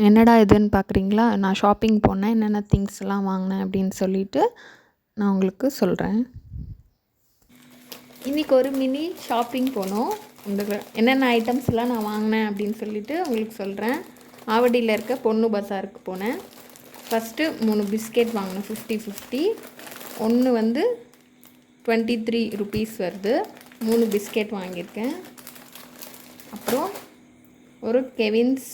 என்னடா இதுன்னு பார்க்குறீங்களா? நான் ஷாப்பிங் போனேன், என்னென்ன திங்ஸ்லாம் வாங்கினேன் அப்படின்னு சொல்லிட்டு நான் உங்களுக்கு சொல்கிறேன். இன்றைக்கி ஒரு மினி ஷாப்பிங் போனோம். உங்களுக்கு என்னென்ன ஐட்டம்ஸ்லாம் நான் வாங்கினேன் அப்படின்னு சொல்லிட்டு உங்களுக்கு சொல்கிறேன். ஆவடியில் இருக்க பொண்ணு பஸாருக்கு போனேன். ஃபஸ்ட்டு 3 பிஸ்கெட் வாங்கினேன் 50-50. ஒன்று வந்து 23 ருபீஸ் வருது. 3 பிஸ்கெட் வாங்கியிருக்கேன். அப்புறம் ஒரு கெவின்ஸ்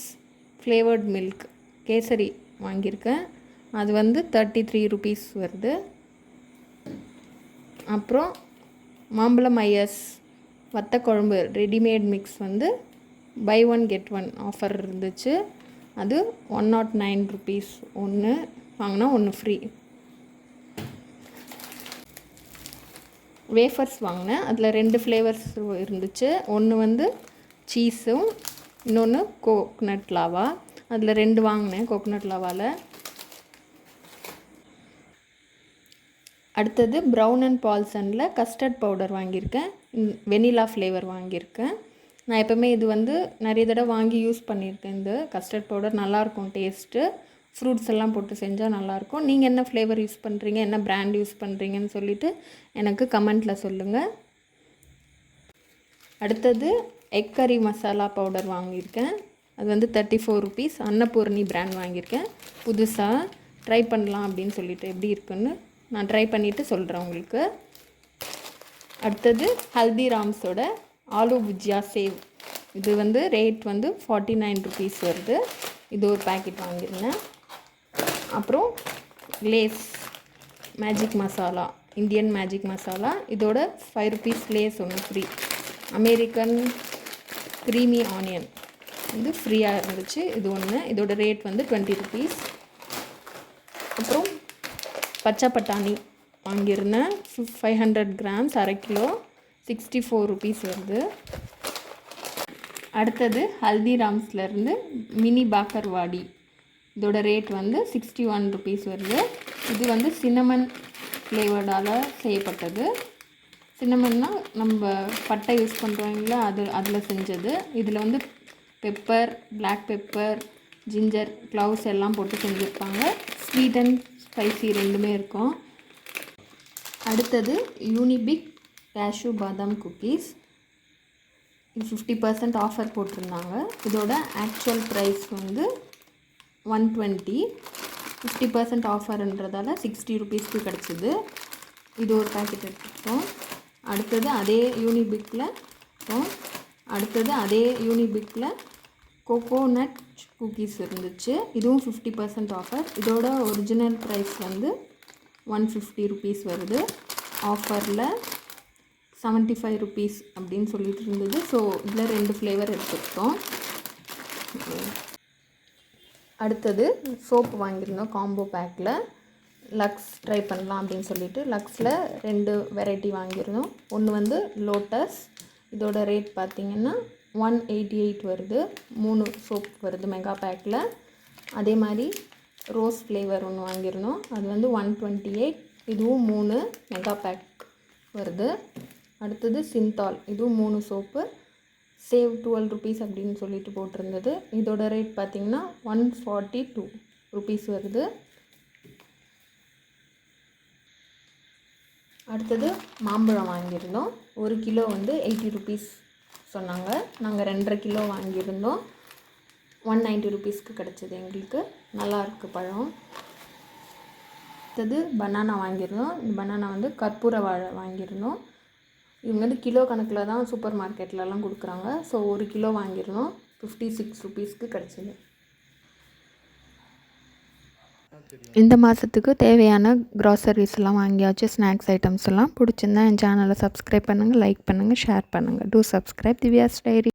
ஃப்ளேவர்ட் மில்க் கேசரி வாங்கியிருக்கேன். அது வந்து 33 ருபீஸ் வருது. அப்புறம் மாம்பழம் ஐஎஸ் வத்தக்குழம்பு ரெடிமேட் மிக்ஸ் வந்து பை 1 கெட் 1 ஆஃபர் இருந்துச்சு. அது 109 ருபீஸ். ஒன்று வாங்கினா ஒன்று ஃப்ரீ. வேஃபர்ஸ் வாங்கினேன். அதில் 2 ஃப்ளேவர்ஸ் இருந்துச்சு. ஒன்று வந்து சீஸும், இன்னொன்று கோகனட் லாவா. அதில் 2 வாங்கினேன் கோகனட் லாவாவில். அடுத்தது ப்ரௌன் அண்ட் பால்சனில் கஸ்டர்ட் பவுடர் வாங்கியிருக்கேன். வெனிலா ஃப்ளேவர் வாங்கியிருக்கேன். நான் எப்போவுமே இது வந்து நிறைய தடவை வாங்கி யூஸ் பண்ணியிருக்கேன். இந்த கஸ்டர்ட் பவுடர் நல்லாயிருக்கும் டேஸ்ட்டு. ஃப்ரூட்ஸ் எல்லாம் போட்டு செஞ்சால் நல்லாயிருக்கும். நீங்கள் என்ன ஃப்ளேவர் யூஸ் பண்ணுறீங்க, என்ன ப்ராண்ட் யூஸ் பண்ணுறீங்கன்னு சொல்லிவிட்டு எனக்கு கமெண்ட்டில் சொல்லுங்கள். அடுத்தது எக் கறி மசாலா பவுடர் வாங்கியிருக்கேன். அது வந்து 34 ருபீஸ். அன்னபூர்ணி பிராண்ட் வாங்கியிருக்கேன். புதுசாக ட்ரை பண்ணலாம் அப்படின்னு சொல்லிட்டு எப்படி இருக்குன்னு நான் ட்ரை பண்ணிவிட்டு சொல்கிறேன் உங்களுக்கு. அடுத்தது ஹல்திராம்ஸோட ஆலு புஜியா சேவ். இது வந்து ரேட் வந்து 49 ருபீஸ் வருது. இது ஒரு பேக்கெட் வாங்கியிருந்தேன். அப்புறம் Lay's magic masala, Indian magic masala. இதோட 5 ருபீஸ் லேஸ் ஒன்று ஃப்ரீ. அமெரிக்கன் க்ரீமி ஆனியன் வந்து ஃப்ரீயாக இருந்துச்சு. இது ஒன்று. இதோட ரேட் வந்து 20 ருபீஸ். அப்புறம் பச்சை பட்டாணி வாங்கியிருந்தேன். 500 கிராம்ஸ், அரை கிலோ, 64 ருபீஸ் வருது. அடுத்தது ஹல்திராம்ஸ்லேருந்து மினி பாக்கர்வாடி. இதோட ரேட் வந்து 61 ருபீஸ் வருது. இது வந்து சின்னமன் ஃப்ளேவர்டால் செய்யப்பட்டது. சின்னமன்னா நம்ம பட்டை யூஸ் பண்ணுறோங்களா, அதில் செஞ்சது. இதில் வந்து pepper, black pepper, ginger, cloves எல்லாம் போட்டு செஞ்சுருப்பாங்க. ஸ்வீட் அண்ட் ஸ்பைசி ரெண்டுமே இருக்கும். அடுத்தது யூனிபிக் கேஷ்யூ பாதாம் குக்கீஸ். இது 50% ஆஃபர் போட்டிருந்தாங்க. இதோட ஆக்சுவல் ப்ரைஸ் வந்து 120. 50% ஆஃபர்ன்றதால 60 ருபீஸ்க்கு கிடச்சிது. இது ஒரு பேக்கெட் எடுத்துக்கிட்டோம். அடுத்தது அதே யூனிபிக்கில் கோகோனட் குக்கீஸ் இருந்துச்சு. இதுவும் 50% ஆஃபர். இதோட ஒரிஜினல் ப்ரைஸ் வந்து 150 ருபீஸ் வருது. ஆஃபரில் 75 ருபீஸ் அப்படின்னு சொல்லிட்டு இருந்தது. ஸோ இதில் 2 ஃப்ளேவர் எடுத்துக்கிட்டோம். அடுத்தது சோப்பு வாங்கியிருந்தோம் காம்போ பேக்கில். லக்ஸ் ட்ரை பண்ணலாம் அப்படின்னு சொல்லிட்டு லக்ஸில் 2 வெரைட்டி வாங்கியிருந்தோம். ஒன்று வந்து லோட்டஸ். இதோட ரேட் பார்த்திங்கன்னா 188 வருது. 3 சோப் வருது மெகா பேக்கில். அதே மாதிரி ரோஸ் ஃப்ளேவர் ஒன்று வாங்கியிருந்தோம். அது வந்து 128. இதுவும் 3 மெகா பேக் வருது. அடுத்தது சிந்தால். இதுவும் 3 சோப்பு. சேவ் 12 ருபீஸ் அப்படின்னு சொல்லிட்டு போட்டிருந்தது. இதோட ரேட் பார்த்திங்கன்னா 142 ருபீஸ் வருது. அடுத்தது மாம்பழம் வாங்கியிருந்தோம். 1 கிலோ வந்து 80 ருபீஸ் சொன்னாங்க. நாங்கள் 2.5 கிலோ வாங்கியிருந்தோம். 190 ருபீஸ்க்கு கிடச்சிது எங்களுக்கு. நல்லாயிருக்கு பழம். அடுத்தது பனானா வாங்கியிருந்தோம். இந்த பனானா வந்து கற்பூர வாழை வாங்கியிருந்தோம். இவங்க வந்து கிலோ கணக்கில் தான் சூப்பர் மார்க்கெட்லலாம் கொடுக்குறாங்க. ஸோ 1 கிலோ வாங்கியிருந்தோம். 56 ருபீஸ்க்கு கிடச்சிது. இந்த மாதத்துக்கு தேவையான க்ராசரிஸ் எல்லாம் வாங்கியாச்சு. ஸ்நாக்ஸ் ஐட்டம்ஸ் எல்லாம் பிடிச்சிருந்தா என் சேனலை சப்ஸ்கிரைப் பண்ணுங்கள், லைக் பண்ணுங்கள், ஷேர் பண்ணுங்கள். Do subscribe Divya's diary.